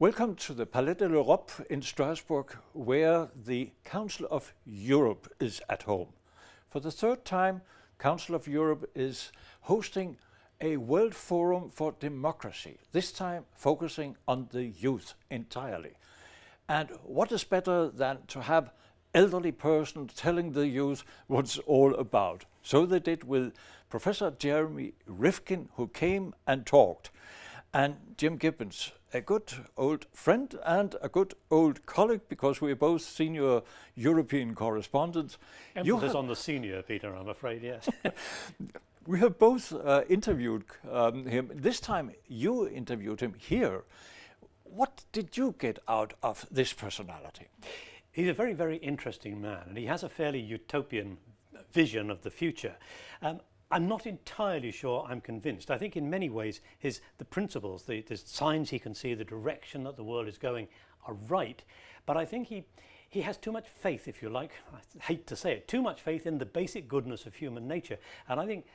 Welcome to the Palais de l'Europe in Strasbourg, where the Council of Europe is at home. For the third time, Council of Europe is hosting a World Forum for Democracy, this time focusing on the youth entirely. And what is better than to have elderly person telling the youth what it's all about? So they did with Professor Jeremy RIFKIN, who came and talked, and Jim Gibbons, a good old friend and a good old colleague, because we're both senior European correspondents. Emphasis on the senior, Peter, I'm afraid, yes. We have both interviewed him. This time you interviewed him here. What did you get out of this personality? He's a very, very interesting man, and he has a fairly utopian vision of the future. I'm not entirely sure I'm convinced. I think in many ways the principles, the signs he can see, the direction that the world is going are right. But I think he has too much faith, if you like, I hate to say it, too much faith in the basic goodness of human nature. And I think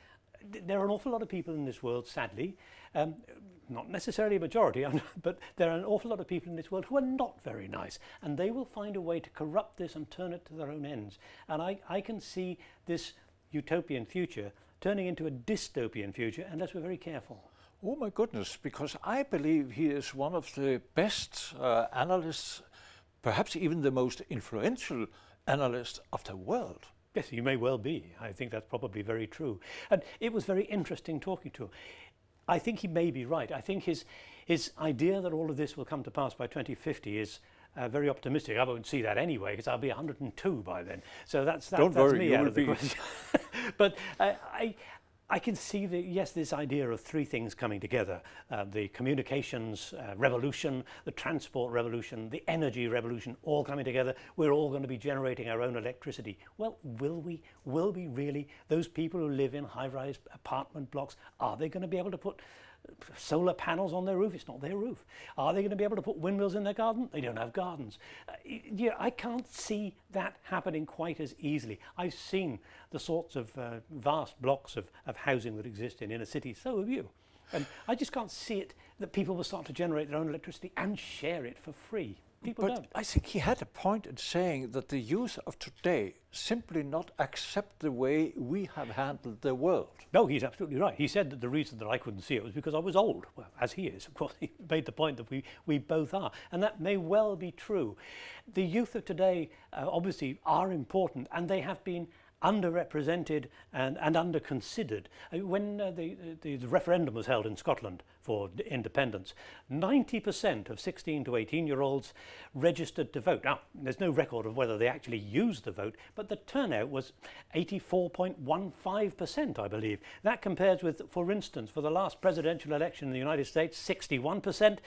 there are an awful lot of people in this world, sadly, not necessarily a majority, but there are an awful lot of people in this world who are not very nice. And they will find a way to corrupt this and turn it to their own ends. And I can see this utopian future turning into a dystopian future unless we're very careful. Oh my goodness, because I believe he is one of the best analysts, perhaps even the most influential analyst of the world. Yes, he may well be. I think that's probably very true. And it was very interesting talking to him. I think he may be right. I think his idea that all of this will come to pass by 2050 is very optimistic. I won't see that anyway, because I'll be 102 by then. So that's me out of the question. But I can see yes, this idea of three things coming together: the communications revolution, the transport revolution, the energy revolution, all coming together. We're all going to be generating our own electricity. Well, will we? Will we really? Those people who live in high-rise apartment blocks, are they going to be able to put solar panels on their roof? It's not their roof. Are they going to be able to put windmills in their garden? They don't have gardens. Yeah, I can't see that happening quite as easily. I've seen the sorts of vast blocks of housing that exist in inner cities. So have you. And I just can't see it that people will start to generate their own electricity and share it for free. People don't. I think he had a point in saying that the youth of today simply not accept the way we have handled the world. No, he's absolutely right. He said that the reason that I couldn't see it was because I was old. Well, as he is, of course, he made the point that we both are. And that may well be true. The youth of today obviously are important, and they have been underrepresented and under-considered. When the referendum was held in Scotland for independence, 90% of 16 to 18-year-olds registered to vote. Now, there's no record of whether they actually used the vote, but the turnout was 84.15%, I believe. That compares with, for instance, for the last presidential election in the United States, 61%,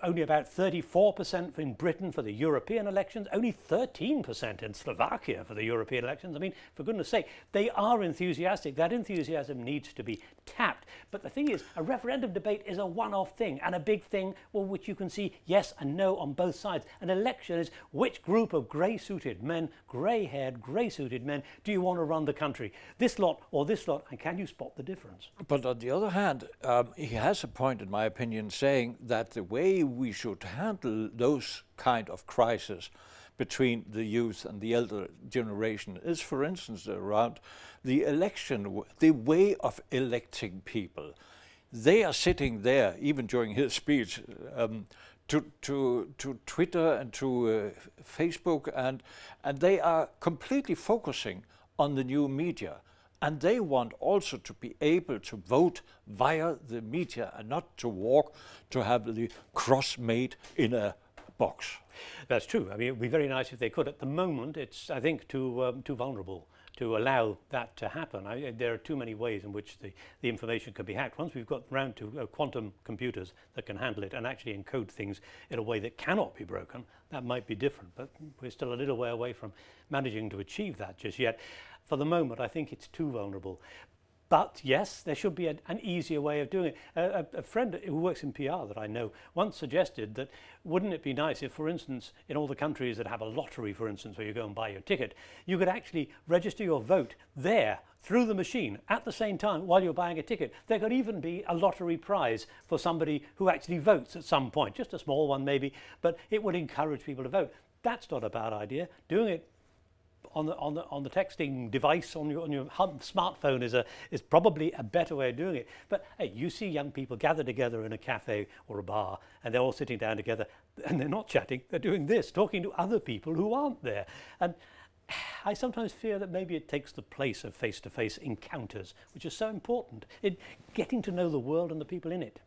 only about 34% in Britain for the European elections, only 13% in Slovakia for the European elections. I mean, for goodness sake, they are enthusiastic. That enthusiasm needs to be tapped. But the thing is, a referendum debate is a one-off thing, and a big thing, well, which you can see yes and no on both sides. An election is which group of grey-suited men, grey-haired, grey-suited men, do you want to run the country? This lot or this lot, and can you spot the difference? But on the other hand, he has a point, in my opinion, saying that the way we should handle those kind of crises between the youth and the elder generation is, for instance, around the election, the way of electing people. They are sitting there, even during his speech, to Twitter and to Facebook, and they are completely focusing on the new media. And they want also to be able to vote via the media and not to walk to have the cross made in a box. That's true. I mean, it would be very nice if they could. At the moment, it's, I think, too vulnerable to allow that to happen. There are too many ways in which the information can be hacked. Once we've got round to quantum computers that can handle it and actually encode things in a way that cannot be broken, that might be different. But we're still a little way away from managing to achieve that just yet. For the moment, I think it's too vulnerable. But yes, there should be an easier way of doing it. A friend who works in PR that I know once suggested that wouldn't it be nice if, for instance, in all the countries that have a lottery, for instance, where you go and buy your ticket, you could actually register your vote there through the machine at the same time while you're buying a ticket. There could even be a lottery prize for somebody who actually votes at some point, just a small one maybe, but it would encourage people to vote. That's not a bad idea. Doing it on the texting device on your smartphone is probably a better way of doing it. But hey, you see young people gather together in a cafe or a bar, and they're all sitting down together, and they're not chatting, they're doing this, talking to other people who aren't there. And I sometimes fear that maybe it takes the place of face-to-face encounters, which is so important in getting to know the world and the people in it.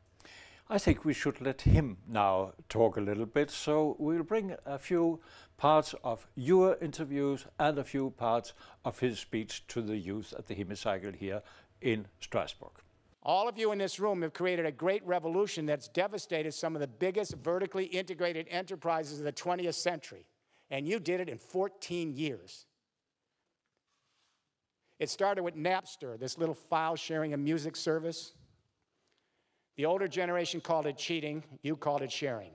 I think we should let him now talk a little bit, so we'll bring a few parts of your interviews and a few parts of his speech to the youth at the Hemicycle here in Strasbourg. All of you in this room have created a great revolution that's devastated some of the biggest vertically integrated enterprises of the 20th century, and you did it in 14 years. It started with Napster, this little file sharing and music service. The older generation called it cheating, you called it sharing.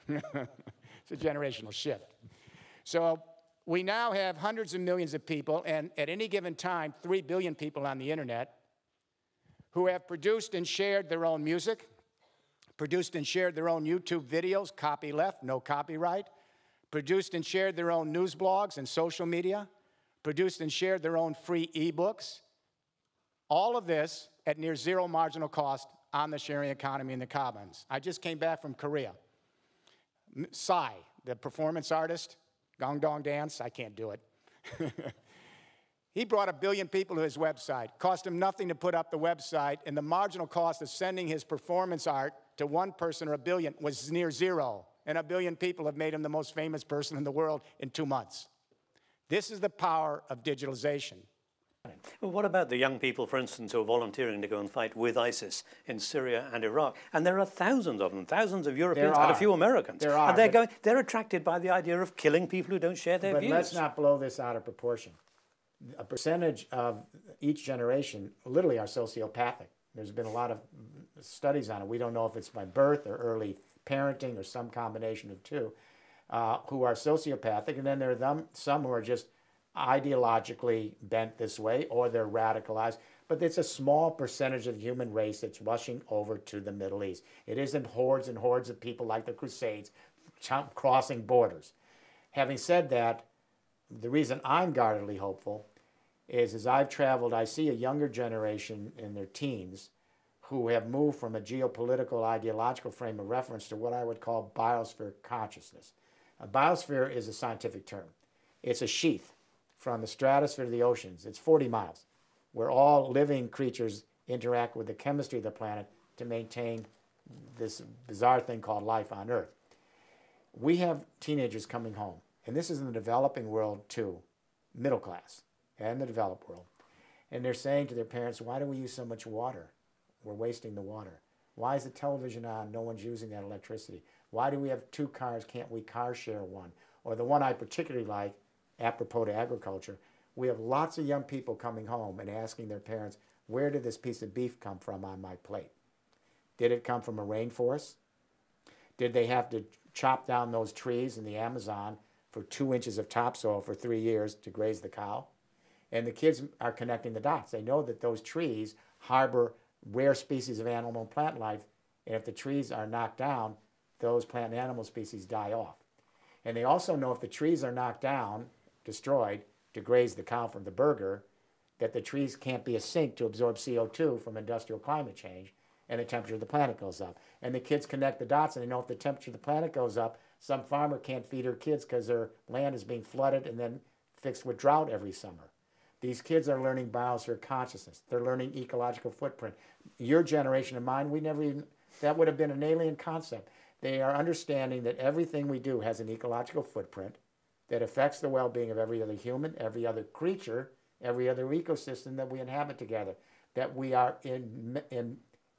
It's a generational shift. So we now have hundreds of millions of people, and at any given time, 3 billion people on the internet who have produced and shared their own music, produced and shared their own YouTube videos, copyleft, no copyright, produced and shared their own news blogs and social media, produced and shared their own free ebooks. All of this at near zero marginal cost on the sharing economy in the commons. I just came back from Korea. Psy, the performance artist, Gong Dong Dance, I can't do it. He brought 1 billion people to his website. Cost him nothing to put up the website, and the marginal cost of sending his performance art to one person or 1 billion was near zero. And 1 billion people have made him the most famous person in the world in 2 months. This is the power of digitalization. Well, what about the young people, for instance, who are volunteering to go and fight with ISIS in Syria and Iraq? And there are thousands of them, thousands of Europeans and a few Americans. There are. And they're attracted by the idea of killing people who don't share their views. But let's not blow this out of proportion. A percentage of each generation literally are sociopathic. There's been a lot of studies on it. We don't know if it's by birth or early parenting or some combination of two, who are sociopathic. And then there are some who are just ideologically bent this way, or they're radicalized. But it's a small percentage of the human race that's rushing over to the Middle East. It isn't hordes and hordes of people like the Crusades crossing borders. Having said that, the reason I'm guardedly hopeful is as I've traveled, I see a younger generation in their teens who have moved from a geopolitical, ideological frame of reference to what I would call biosphere consciousness. A biosphere is a scientific term. It's a sheath from the stratosphere to the oceans. It's 40 miles, where all living creatures interact with the chemistry of the planet to maintain this bizarre thing called life on Earth. We have teenagers coming home, and this is in the developing world too, middle class and the developed world, and they're saying to their parents, why do we use so much water? We're wasting the water. Why is the television on? No one's using that electricity. Why do we have 2 cars? Can't we car share one? Or the one I particularly like, apropos to agriculture, we have lots of young people coming home and asking their parents, where did this piece of beef come from on my plate? Did it come from a rainforest? Did they have to chop down those trees in the Amazon for 2 inches of topsoil for 3 years to graze the cow? And the kids are connecting the dots. They know that those trees harbor rare species of animal and plant life, and if the trees are knocked down, those plant and animal species die off. And they also know if the trees are knocked down, destroyed, to graze the cow from the burger, that the trees can't be a sink to absorb CO2 from industrial climate change, and the temperature of the planet goes up. And the kids connect the dots, and they know if the temperature of the planet goes up, some farmer can't feed her kids because their land is being flooded and then fixed with drought every summer. These kids are learning biosphere consciousness. They're learning ecological footprint. Your generation and mine, we never even, that would have been an alien concept. They are understanding that everything we do has an ecological footprint that affects the well-being of every other human, every other creature, every other ecosystem that we inhabit together, that we are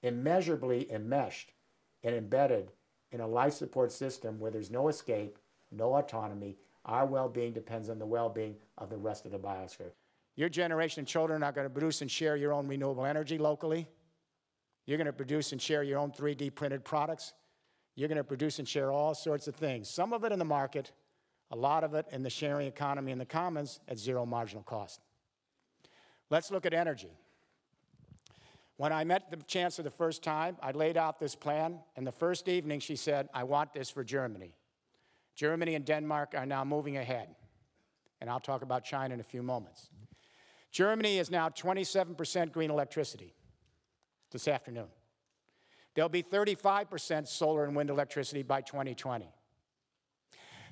immeasurably enmeshed and embedded in a life support system where there's no escape, no autonomy. Our well-being depends on the well-being of the rest of the biosphere. Your generation of children are going to produce and share your own renewable energy locally. You're going to produce and share your own 3D printed products. You're going to produce and share all sorts of things. Some of it in the market, a lot of it in the sharing economy in the commons at zero marginal cost. Let's look at energy. When I met the chancellor the first time, I laid out this plan, and the first evening she said, I want this for Germany. Germany and Denmark are now moving ahead, and I'll talk about China in a few moments. Germany is now 27% green electricity this afternoon. There'll be 35% solar and wind electricity by 2020.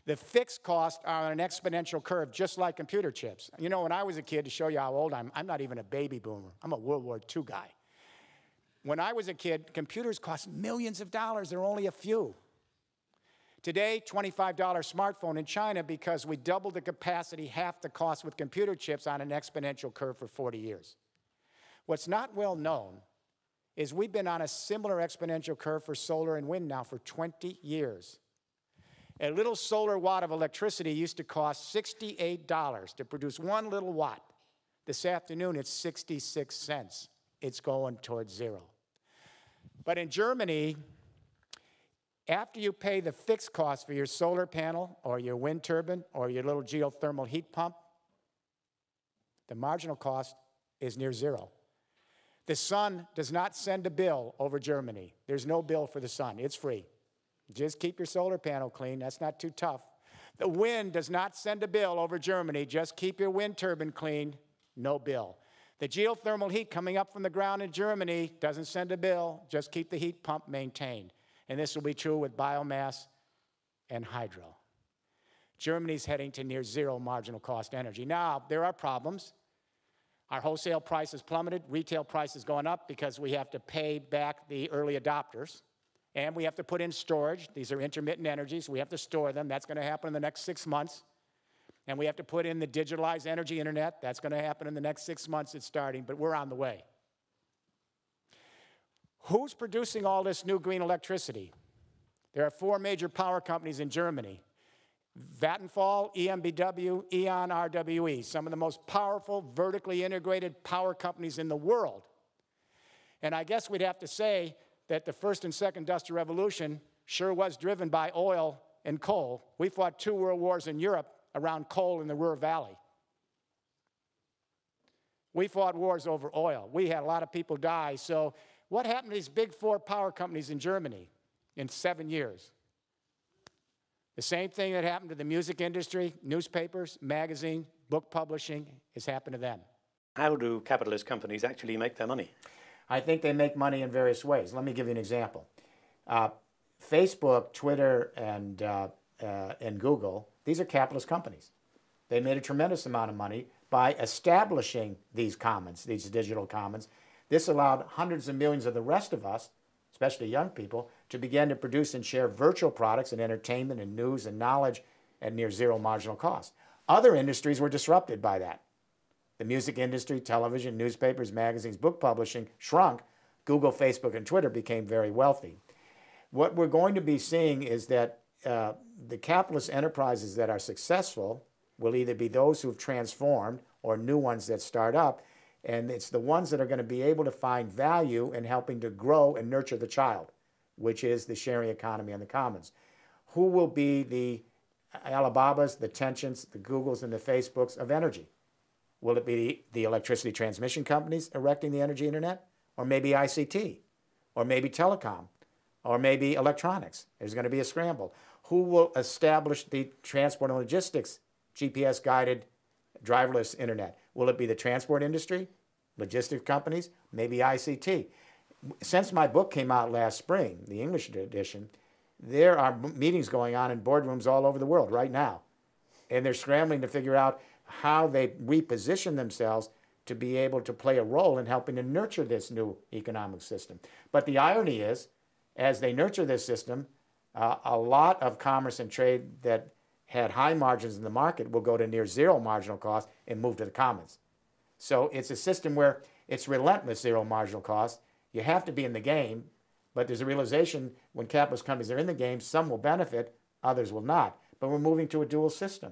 The fixed costs are on an exponential curve, just like computer chips. You know, when I was a kid, to show you how old I'm not even a baby boomer. I'm a World War II guy. When I was a kid, computers cost millions of dollars. There are only a few. Today, $25 smartphone in China, because we doubled the capacity, half the cost with computer chips on an exponential curve for 40 years. What's not well known is we've been on a similar exponential curve for solar and wind now for 20 years. A little solar watt of electricity used to cost $68 to produce 1 little watt. This afternoon, it's 66 cents. It's going towards zero. But in Germany, after you pay the fixed cost for your solar panel or your wind turbine or your little geothermal heat pump, the marginal cost is near zero. The sun does not send a bill over Germany. There's no bill for the sun. It's free. Just keep your solar panel clean. That's not too tough. The wind does not send a bill over Germany. Just keep your wind turbine clean. No bill. The geothermal heat coming up from the ground in Germany doesn't send a bill. Just keep the heat pump maintained. And this will be true with biomass and hydro. Germany's heading to near zero marginal cost energy. Now, there are problems. Our wholesale prices plummeted. Retail prices going up because we have to pay back the early adopters. And we have to put in storage. These are intermittent energies. We have to store them. That's going to happen in the next 6 months. And we have to put in the digitalized energy internet. That's going to happen in the next 6 months. It's starting, but we're on the way. Who's producing all this new green electricity? There are 4 major power companies in Germany: Vattenfall, EnBW, E.ON, RWE, some of the most powerful, vertically integrated power companies in the world. And I guess we'd have to say that the first and second industrial revolution sure was driven by oil and coal. We fought 2 world wars in Europe around coal in the Ruhr Valley. We fought wars over oil. We had a lot of people die. So what happened to these big 4 power companies in Germany in 7 years? The same thing that happened to the music industry, newspapers, magazine, book publishing, has happened to them. How do capitalist companies actually make their money? I think they make money in various ways. Let me give you an example. Facebook, Twitter, and Google, these are capitalist companies. They made a tremendous amount of money by establishing these commons, these digital commons. This allowed hundreds of millions of the rest of us, especially young people, to begin to produce and share virtual products and entertainment and news and knowledge at near zero marginal cost. Other industries were disrupted by that. The music industry, television, newspapers, magazines, book publishing shrunk. Google, Facebook, and Twitter became very wealthy. What we're going to be seeing is that the capitalist enterprises that are successful will either be those who've transformed or new ones that start up, and it's the ones that are going to be able to find value in helping to grow and nurture the child, which is the sharing economy on the commons. Who will be the Alibabas, the Tencents, the Googles, and the Facebooks of energy? Will it be the electricity transmission companies erecting the energy internet? Or maybe ICT? Or maybe telecom? Or maybe electronics? There's going to be a scramble. Who will establish the transport and logistics GPS-guided driverless internet? Will it be the transport industry, logistics companies, maybe ICT? Since my book came out last spring, the English edition, there are meetings going on in boardrooms all over the world right now. And they're scrambling to figure out how they reposition themselves to be able to play a role in helping to nurture this new economic system. But the irony is, as they nurture this system, a lot of commerce and trade that had high margins in the market will go to near zero marginal cost and move to the commons. So it's a system where it's relentless zero marginal cost. You have to be in the game, but there's a realization when capitalist companies are in the game, some will benefit, others will not. But we're moving to a dual system.